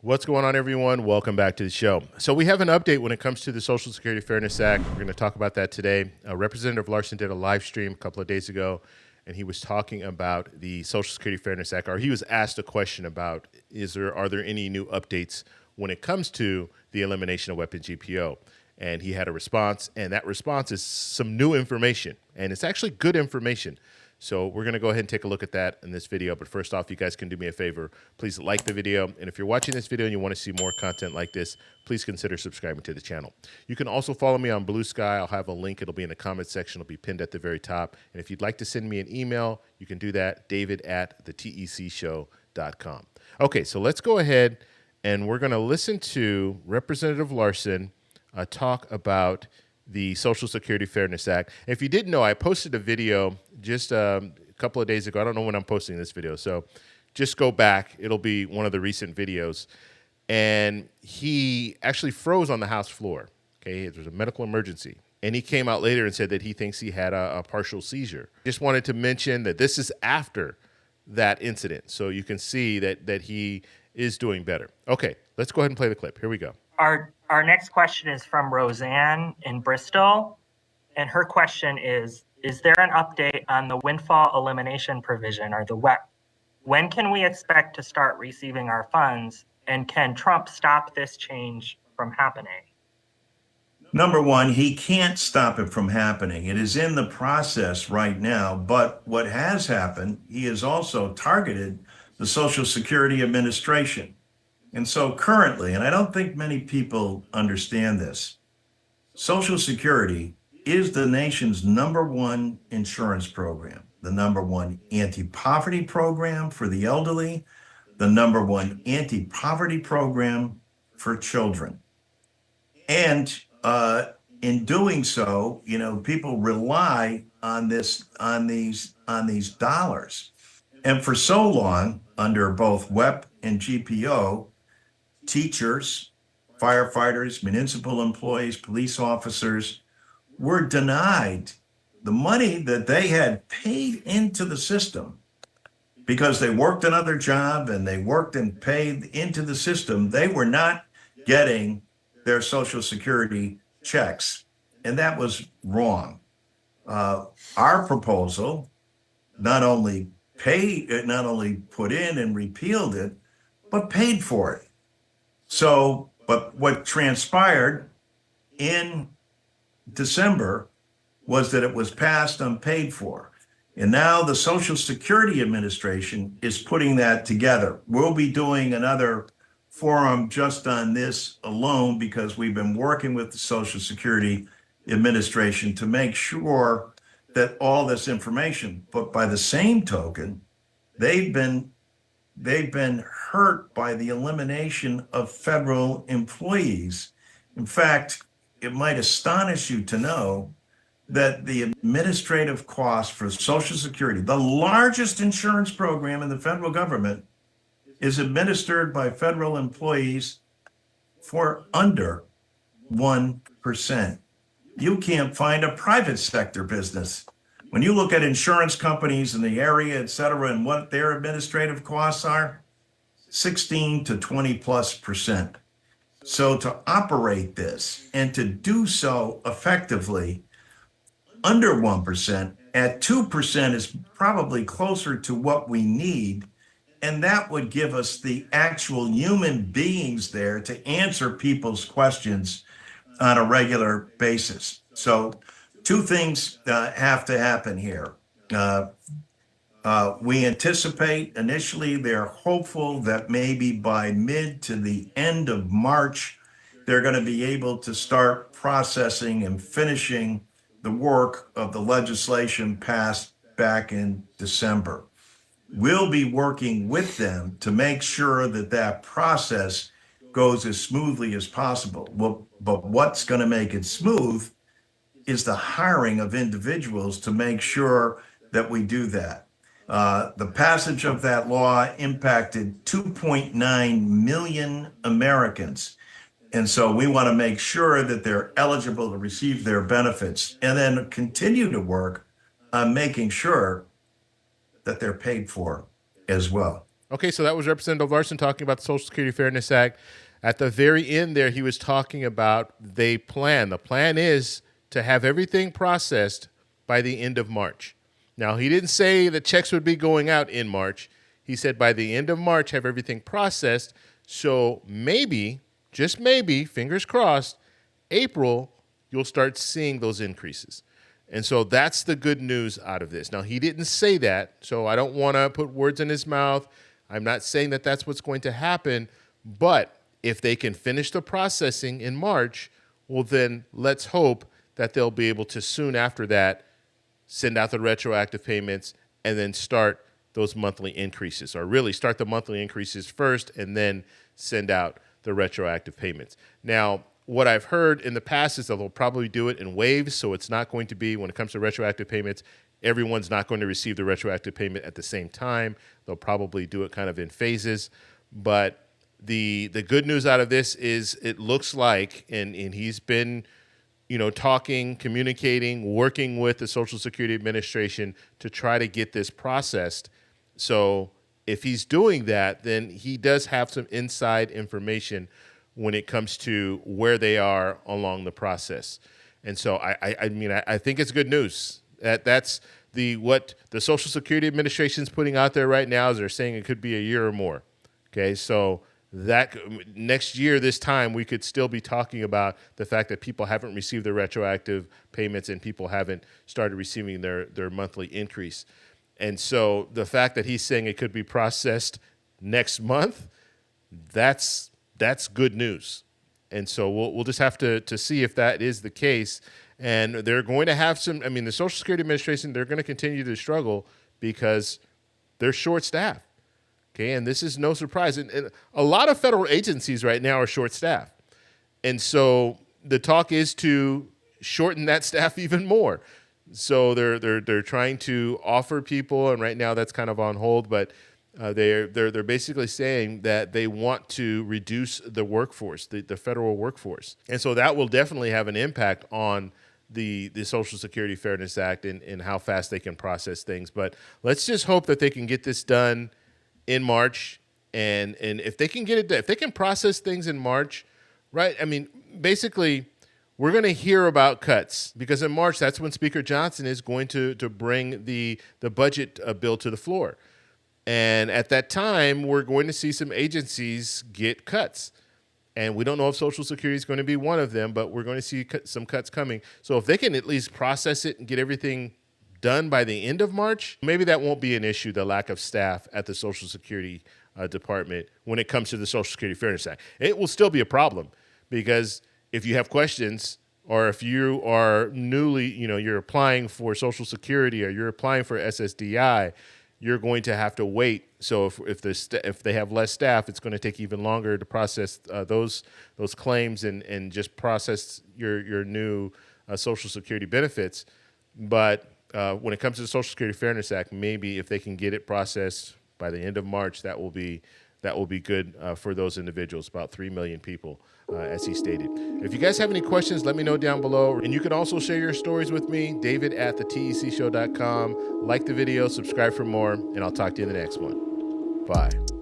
What's going on, everyone? Welcome back to the show. So we have an update when it comes to the Social Security Fairness Act. We're going to talk about that today. Representative Larson did a live stream a couple of days ago, and he was talking about the Social Security Fairness Act, or he was asked a question about, are there any new updates when it comes to the elimination of WEP and GPO? And he had a response, and that response is some new information, and it's actually good information. So we're going to go ahead and take a look at that in this video. But first off, you guys can do me a favor. Please like the video. And if you're watching this video and you want to see more content like this, please consider subscribing to the channel. You can also follow me on Blue Sky. I'll have a link. It'll be in the comment section. It'll be pinned at the very top. And if you'd like to send me an email, you can do that, david@thetecshow.com. Okay, so let's go ahead and we're going to listen to Representative Larson talk about the Social Security Fairness Act. If you didn't know, I posted a video just a couple of days ago. I don't know when I'm posting this video, so just go back. It'll be one of the recent videos. And he actually froze on the House floor. Okay, there was a medical emergency. And he came out later and said that he thinks he had a partial seizure. Just wanted to mention that this is after that incident, so you can see that he is doing better. Okay, let's go ahead and play the clip. Here we go. Our next question is from Roseanne in Bristol, and her question is there an update on the windfall elimination provision, or the WEP? When can we expect to start receiving our funds, and can Trump stop this change from happening? Number one, he can't stop it from happening. It is in the process right now, but what has happened, he has also targeted the Social Security Administration. And so currently, and I don't think many people understand this, Social Security is the nation's #1 insurance program, the #1 anti-poverty program for the elderly, the #1 anti-poverty program for children. And in doing so, people rely on these dollars. And for so long, under both WEP and GPO, teachers, firefighters, municipal employees, police officers were denied the money that they had paid into the system because they worked another job and they worked and paid into the system. They were not getting their Social Security checks, and that was wrong. Our proposal not only put in and repealed it, but paid for it. So, but what transpired in December was that it was passed unpaid for. And now the Social Security Administration is putting that together. We'll be doing another forum just on this alone because we've been working with the Social Security Administration to make sure that all this information, but by the same token, they've been hurt by the elimination of federal employees. In fact, it might astonish you to know that the administrative cost for Social Security, the largest insurance program in the federal government, is administered by federal employees for under 1%. You can't find a private sector business. When you look at insurance companies in the area, et cetera, and what their administrative costs are, 16 to 20+%. So to operate this and to do so effectively under 1%, at 2% is probably closer to what we need. And that would give us the actual human beings there to answer people's questions on a regular basis. So two things have to happen here. We anticipate initially, they're hopeful that maybe by mid to the end of March, they're going to be able to start processing and finishing the work of the legislation passed back in December. We'll be working with them to make sure that that process goes as smoothly as possible. But what's going to make it smooth is the hiring of individuals to make sure that we do that. The passage of that law impacted 2.9 million Americans. And so we want to make sure that they're eligible to receive their benefits and then continue to work on making sure that they're paid for as well. Okay, so that was Representative Larson talking about the Social Security Fairness Act. At the very end there, he was talking about the plan. The plan is to have everything processed by the end of March. Now, he didn't say the checks would be going out in March. He said by the end of March, have everything processed. So maybe, just maybe, fingers crossed, April, you'll start seeing those increases. And so that's the good news out of this. Now, he didn't say that, so I don't want to put words in his mouth. I'm not saying that that's what's going to happen, but if they can finish the processing in March, well, then let's hope that they'll be able to soon after that send out the retroactive payments and then start those monthly increases, or really start the monthly increases first and then send out the retroactive payments. Now, what I've heard in the past is that they'll probably do it in waves, so it's not going to be, when it comes to retroactive payments, everyone's not going to receive the retroactive payment at the same time. They'll probably do it kind of in phases. But the good news out of this is it looks like, and he's been, talking, communicating, working with the Social Security Administration to try to get this processed. So if he's doing that, then he does have some inside information when it comes to where they are along the process. And so I think it's good news. That's what the Social Security Administration is putting out there right now is they're saying it could be a year or more. Okay, so that next year, this time, we could still be talking about the fact that people haven't received their retroactive payments and people haven't started receiving their monthly increase. And so the fact that he's saying it could be processed next month, that's good news. And so we'll just have to see if that is the case. And they're going to have the Social Security Administration, they're going to continue to struggle because they're short-staffed. Okay, and this is no surprise. And a lot of federal agencies right now are short-staffed. And so the talk is to shorten that staff even more. So they're trying to offer people, and right now that's kind of on hold, but they're basically saying that they want to reduce the workforce, the federal workforce. And so that will definitely have an impact on the Social Security Fairness Act and how fast they can process things. But let's just hope that they can get this done in March. And if they can get it done, if they can process things in March, right? Basically, we're going to hear about cuts because in March, that's when Speaker Johnson is going to bring the budget bill to the floor. And at that time, we're going to see some agencies get cuts. And we don't know if Social Security is going to be one of them, but we're going to see some cuts coming. So if they can at least process it and get everything done by the end of March, maybe that won't be an issue, the lack of staff at the Social Security Department when it comes to the Social Security Fairness Act. It will still be a problem because if you have questions or if you are newly, you're applying for Social Security or you're applying for SSDI, you're going to have to wait. So if they have less staff, it's going to take even longer to process those claims and just process your new Social Security benefits. But when it comes to the Social Security Fairness Act, maybe if they can get it processed by the end of March, that will be good for those individuals, about 3 million people, as he stated. If you guys have any questions, let me know down below. And you can also share your stories with me, david@thetecshow.com. Like the video, subscribe for more, and I'll talk to you in the next one. Bye.